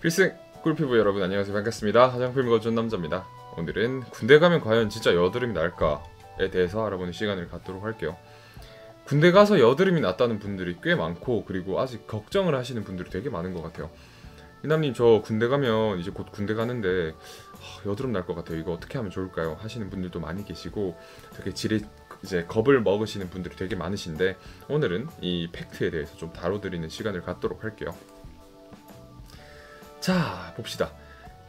필승 꿀피부 여러분 안녕하세요. 반갑습니다. 화장품 거준 남자입니다. 오늘은 군대 가면 과연 진짜 여드름이 날까에 대해서 알아보는 시간을 갖도록 할게요. 군대 가서 여드름이 났다는 분들이 꽤 많고, 그리고 아직 걱정을 하시는 분들이 되게 많은 것 같아요. 이남님, 저 군대 가면 이제 곧 군대 가는데 여드름 날 것 같아요. 이거 어떻게 하면 좋을까요? 하시는 분들도 많이 계시고, 되게 이제 겁을 먹으시는 분들이 되게 많으신데, 오늘은 이 팩트에 대해서 좀 다뤄드리는 시간을 갖도록 할게요. 자, 봅시다.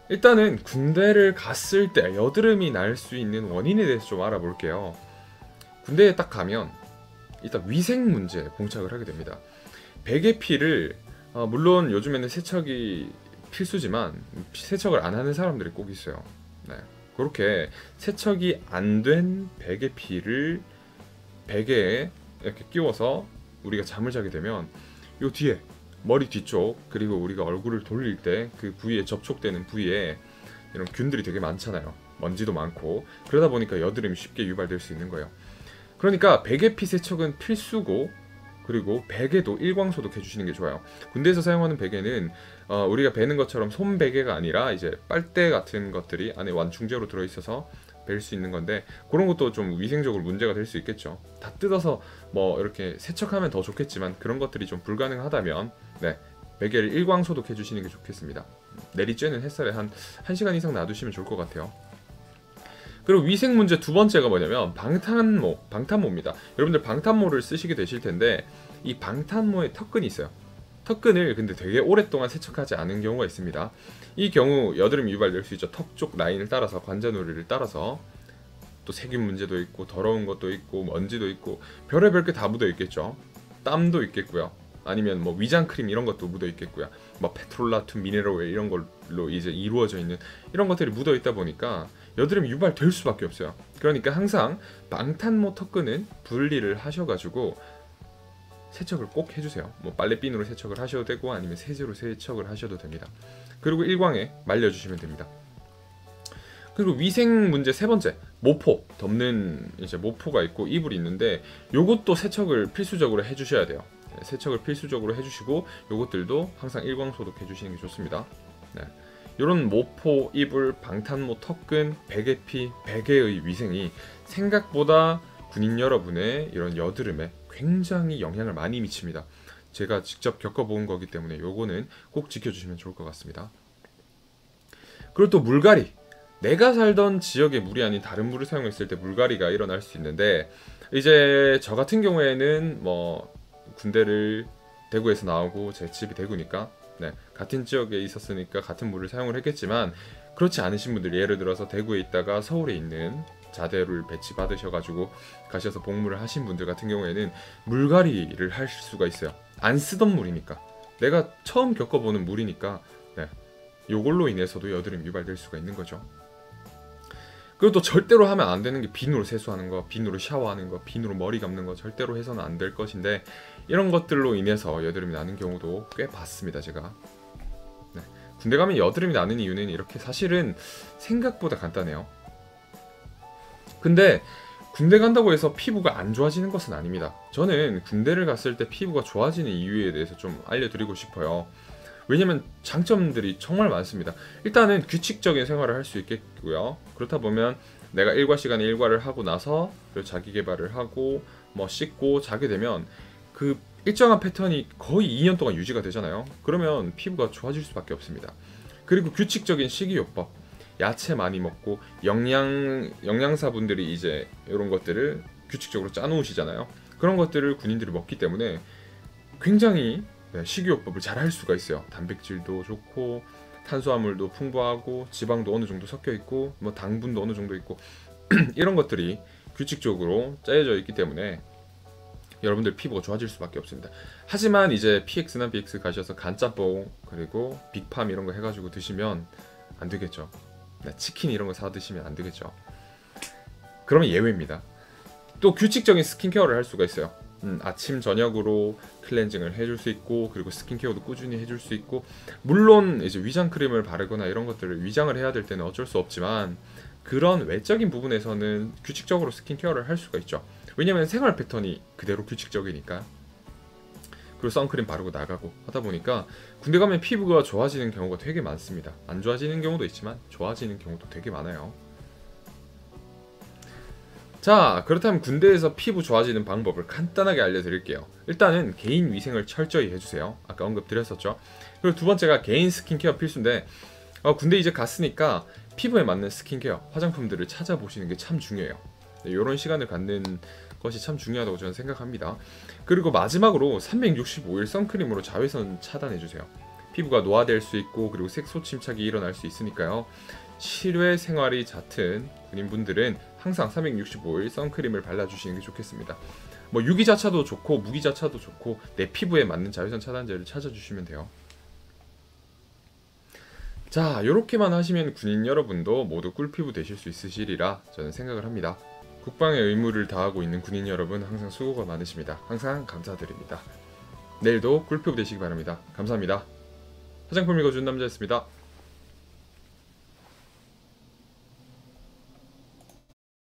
일단은 군대를 갔을 때 여드름이 날 수 있는 원인에 대해서 좀 알아볼게요. 군대에 딱 가면 일단 위생 문제에 봉착을 하게 됩니다. 베개 피를 물론 요즘에는 세척이 필수지만 세척을 안 하는 사람들이 꼭 있어요. 네. 그렇게 세척이 안 된 베개 피를 베개에 이렇게 끼워서 우리가 잠을 자게 되면 요 뒤에 머리 뒤쪽, 그리고 우리가 얼굴을 돌릴 때 그 부위에 접촉되는 부위에 이런 균들이 되게 많잖아요. 먼지도 많고, 그러다 보니까 여드름이 쉽게 유발될 수 있는 거예요. 그러니까 베개피 세척은 필수고, 그리고 베개도 일광소독 해주시는 게 좋아요. 군대에서 사용하는 베개는 우리가 베는 것처럼 손 베개가 아니라 이제 빨대 같은 것들이 안에 완충제로 들어있어서 벨 수 있는 건데, 그런 것도 좀 위생적으로 문제가 될 수 있겠죠. 다 뜯어서 뭐 이렇게 세척하면 더 좋겠지만, 그런 것들이 좀 불가능하다면 베개를 일광 소독해 주시는 게 좋겠습니다. 내리쬐는 햇살에 한 1시간 이상 놔두시면 좋을 것 같아요. 그리고 위생 문제 두 번째가 뭐냐면 방탄모입니다. 여러분들 방탄모를 쓰시게 되실 텐데, 이 방탄모에 턱끈이 있어요. 턱끈을 근데 되게 오랫동안 세척하지 않은 경우가 있습니다. 이 경우 여드름이 유발될 수 있죠. 턱 쪽 라인을 따라서, 관자놀이를 따라서. 또 세균 문제도 있고, 더러운 것도 있고, 먼지도 있고, 별의별 게 다 묻어 있겠죠. 땀도 있겠고요. 아니면 뭐 위장 크림 이런 것도 묻어 있겠고요. 뭐 페트롤라툼, 미네랄 오일 이런 걸로 이제 이루어져 있는 이런 것들이 묻어 있다 보니까 여드름이 유발될 수밖에 없어요. 그러니까 항상 방탄모 턱끈은 분리를 하셔가지고 세척을 꼭 해주세요. 뭐 빨래비누로 세척을 하셔도 되고, 아니면 세제로 세척을 하셔도 됩니다. 그리고 일광에 말려주시면 됩니다. 그리고 위생 문제 세 번째, 모포, 덮는 이제 모포가 있고 이불이 있는데, 요것도 세척을 필수적으로 해주셔야 돼요. 세척을 필수적으로 해주시고, 요것들도 항상 일광 소독해 주시는 게 좋습니다. 이런 모포, 이불, 방탄모, 턱끈, 베개피, 베개의 위생이 생각보다 군인 여러분의 이런 여드름에 굉장히 영향을 많이 미칩니다. 제가 직접 겪어본 거기 때문에 요거는 꼭 지켜주시면 좋을 것 같습니다. 그리고 또 물갈이. 내가 살던 지역의 물이 아닌 다른 물을 사용했을 때 물갈이가 일어날 수 있는데, 이제 저 같은 경우에는 뭐 군대를 대구에서 나오고 제 집이 대구니까 같은 지역에 있었으니까 같은 물을 사용을 했겠지만, 그렇지 않으신 분들, 예를 들어서 대구에 있다가 서울에 있는 자대를 배치받으셔가지고 가셔서 복무를 하신 분들 같은 경우에는 물갈이를 할 수가 있어요. 안 쓰던 물이니까, 내가 처음 겪어보는 물이니까 요걸로 인해서도 여드름 유발될 수가 있는 거죠. 그리고 또 절대로 하면 안 되는 게 비누로 세수하는 거, 비누로 샤워하는 거, 비누로 머리 감는 거 절대로 해서는 안 될 것인데, 이런 것들로 인해서 여드름이 나는 경우도 꽤 봤습니다, 제가. 군대 가면 여드름이 나는 이유는 이렇게 사실은 생각보다 간단해요. 근데 군대 간다고 해서 피부가 안 좋아지는 것은 아닙니다. 저는 군대를 갔을 때 피부가 좋아지는 이유에 대해서 좀 알려드리고 싶어요. 왜냐면 장점들이 정말 많습니다. 일단은 규칙적인 생활을 할 수 있겠고요. 그렇다 보면 내가 일과 시간에 일과를 하고 나서 자기 개발을 하고 뭐 씻고 자게 되면 그 일정한 패턴이 거의 2년 동안 유지가 되잖아요. 그러면 피부가 좋아질 수밖에 없습니다. 그리고 규칙적인 식이요법, 야채 많이 먹고, 영양사분들이 이제 이런 것들을 규칙적으로 짜놓으시잖아요. 그런 것들을 군인들이 먹기 때문에 굉장히 식이요법을 잘 할 수가 있어요. 단백질도 좋고, 탄수화물도 풍부하고, 지방도 어느 정도 섞여 있고, 뭐 당분도 어느 정도 있고 이런 것들이 규칙적으로 짜여져 있기 때문에 여러분들 피부가 좋아질 수밖에 없습니다. 하지만 이제 PX나 BX 가셔서 간짬뽕 그리고 빅팜 이런 거 해가지고 드시면 안 되겠죠. 치킨 이런 거 사 드시면 안 되겠죠. 그러면 예외입니다. 또 규칙적인 스킨케어를 할 수가 있어요. 아침 저녁으로 클렌징을 해줄 수 있고, 그리고 스킨케어도 꾸준히 해줄 수 있고, 물론 이제 위장 크림을 바르거나 이런 것들을 위장을 해야 될 때는 어쩔 수 없지만, 그런 외적인 부분에서는 규칙적으로 스킨케어를 할 수가 있죠. 왜냐면 생활 패턴이 그대로 규칙적이니까. 그리고 선크림 바르고 나가고 하다 보니까 군대 가면 피부가 좋아지는 경우가 되게 많습니다. 안 좋아지는 경우도 있지만 좋아지는 경우도 되게 많아요. 자, 그렇다면 군대에서 피부 좋아지는 방법을 간단하게 알려드릴게요. 일단은 개인 위생을 철저히 해주세요. 아까 언급드렸었죠. 그리고 두 번째가 개인 스킨케어 필수인데 군대 이제 갔으니까 피부에 맞는 스킨케어, 화장품들을 찾아보시는 게 참 중요해요. 네, 이런 시간을 갖는 것이 참 중요하다고 저는 생각합니다. 그리고 마지막으로 365일 선크림으로 자외선 차단해주세요. 피부가 노화될 수 있고 그리고 색소 침착이 일어날 수 있으니까요. 실외 생활이 잦은 군인분들은 항상 365일 선크림을 발라주시는 게 좋겠습니다. 뭐 유기자차도 좋고 무기자차도 좋고 내 피부에 맞는 자외선 차단제를 찾아주시면 돼요. 자, 요렇게만 하시면 군인 여러분도 모두 꿀피부 되실 수 있으시리라 저는 생각을 합니다. 국방의 의무를 다하고 있는 군인 여러분 항상 수고가 많으십니다. 항상 감사드립니다. 내일도 꿀피부 되시기 바랍니다. 감사합니다. 화장품 읽어준 남자였습니다.